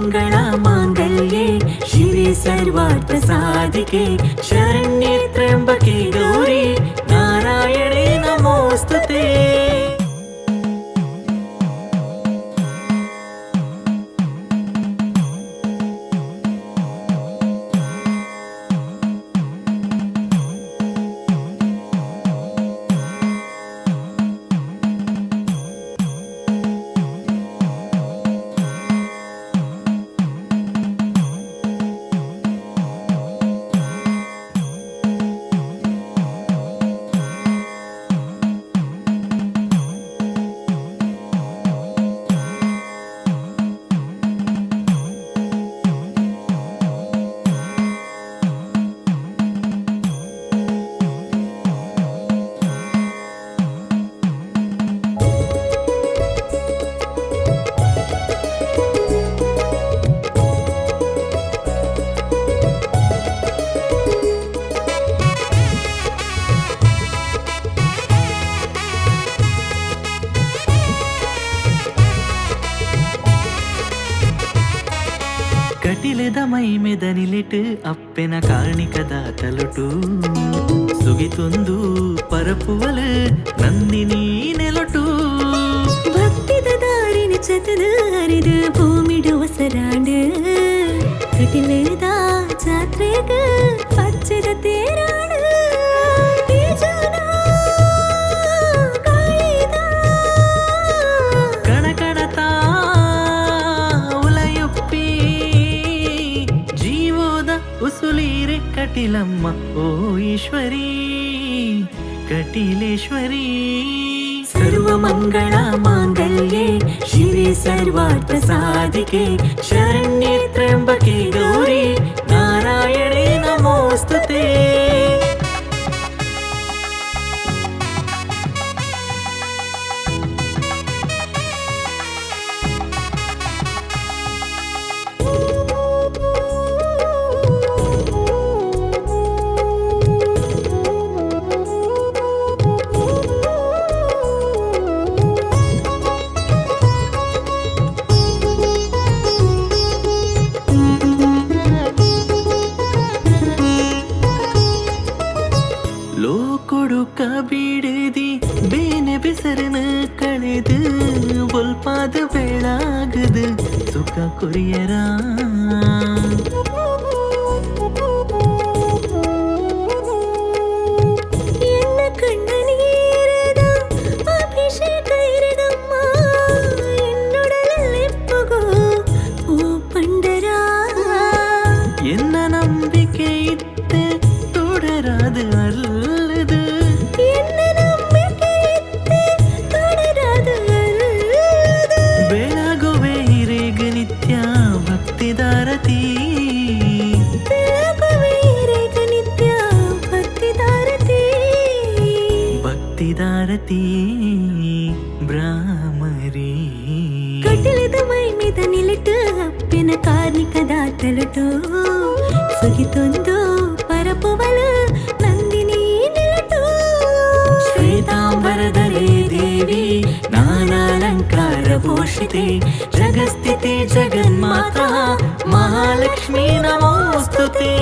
ಸರ್ವಮಂಗಳ ಮಾಂಗಲ್ಯೆ ಶಿವೆ ಸರ್ವಾರ್ಥ ಸಾಧಿಕೆ ಶರಣ್ಯೆ ತ್ರ್ಯಂಬಕೆ ಗೌರಿ ನಾರಾಯಣೇ ನಮೋಸ್ತುತೆ. ಕಟಿಲೆದ ಮೈಮೆದನಿಲಿಟ್ಟು ಅಪ್ಪೆನ ಕಾಣಿಕದ ತಲುಟು ಸುಗಿತೊಂದು ಪರಪುವಲು ನಂದಿನಿ ನೆಲೊಟು ಭಕ್ತಿದ ದಾರಿನ ಚತದ ಹರಿದ ಭೂಮಿಡು ಹೊಸರಾಂಡು ಕಟಿಲೆದ ಜಾತ್ರೆಗ ಪಚ್ಚದ ತೇರಾಡು ಕಣಕಣತ ಉಲಯುಪ್ಪಿ ಜೀವೋದ ಉಸುಲೀರೆ ಕಟಿಲಮ್ಮ ಓ ಈಶ್ವರಿ ಕಟಿಲೇಶ್ವರಿ. ಸರ್ವಮಂಗಳ ಮಾಂಗಲ್ಯೆ ಶಿವೆ ಸರ್ವಾರ್ಥ ಸಾಧಿಕೆ ಶರಣ್ಯೆ ತ್ರ್ಯಂಬಕೆ ಗೌರಿ ನಾರಾಯಣೇ ನಮೋಸ್ತುತೆ. ಲೋಕೊಡುಕ ಬಿಡದಿ ಬೇನೆ ಬೆಸರನ ಕಳೆದು ಒಲ್ಪಾದ ಬೆಳಾಗದು ಸುಖ ಕೊರಿಯರ ಎನ್ನ ಕಣ್ಣ ನೀರದ ಅಭಿಷೇಕ ಇರದಮ್ಮ ಎನ್ನುಡಲೆಪ್ಪಗೋ ಓ ಪಂಡರ ಎನ್ನ ನಂಬಿಕೆ ಇತ್ತೆ ತೊಡರಾದ ಅಲ್ಲದು ಬೆಳಗುವೆ ಹಿರೇಗ ನಿತ್ಯ ಭಕ್ತಿದಾರತಿ ಭಕ್ತಿದಾರತಿ ಬ್ರಾಹ್ಮರಿ. ಕಟಲದ ಮೈಮೆದ ನಿಲಿಟ್ಟು ಅಪ್ಪಿನ ಕಾರ್ಣಿಕದ ತಲುಟು ಸುಗಿತೊಂದು ಪರಪುವಲು ನಂದಿನಿ ನಿಲಟು ಶ್ವೇತಾಂಬರಧರೆ ದೇವಿ ನಾನಾಲಂಕಾರ ಭೂಷಿತೆ ಜಗಸ್ಥಿತೆ ಜಗನ್ಮಾತಾ ಮಹಾಲಕ್ಷ್ಮೀ ನಮೋಸ್ತುತೆ.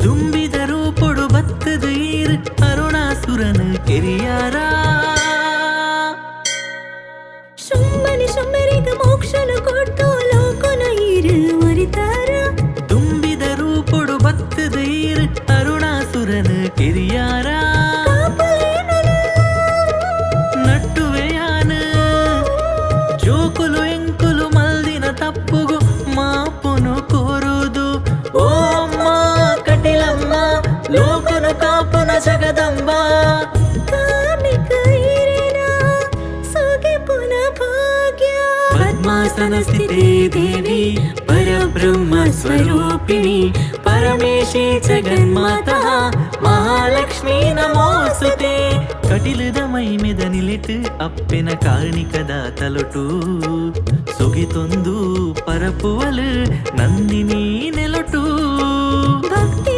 ದುಂಬಿದರು ಪೊಡು ಬತ್ತದ ಈರ್ ಅರುಣಾಸುರನ ಕೆರಿಯಾರ ಶುಂಭನಿ ಶುಂಭರಿಗ ಮೋಕ್ಷನ ಕೊಟ್ಟು ಲೋಕನ ಈರು ಮರಿತಾರ ದುಂಬಿದರು ಪೊಡು ಬತ್ತದ ಈರ್ ಅರುಣಾಸುರನ ಕೆರಿಯಾರ ನಟ್ಟುವೆಯಾನ ಜೋಕುಲು ಎಂಕುಲು ಮಲ್ದಿನ ತಪ್ಪುಗು ಮಾಪುನು ಕೋರುದು ಜಗದಂಬ ಕಾರ್ಣಿಕ ಈರಿನ ಸೊಗೆ ಪುನ ಭಾಗ್ಯ ಪದ್ಮಾಸನ ಸ್ಥಿತೆ ದೇವಿ ಪರಬ್ರಹ್ಮ ಸ್ವರೂಪಿಣಿ ಪರಮೇಶಿ ಜಗನ್ಮಾತಾ ಮಹಾಲಕ್ಷ್ಮಿ ನಮೋಸ್ತುತೆ ಕಟಿಲದ ಮೈಮೆದ ನಿಲಿಟು ಅಪ್ಪೆನ ಕಾರ್ಣಿಕದ ತಲೊಟು ಸೊಗಿತೊಂದು ಪರಪುವಲು ನಂದಿನಿ ನೆಲೊಟು ಭಕ್ತಿ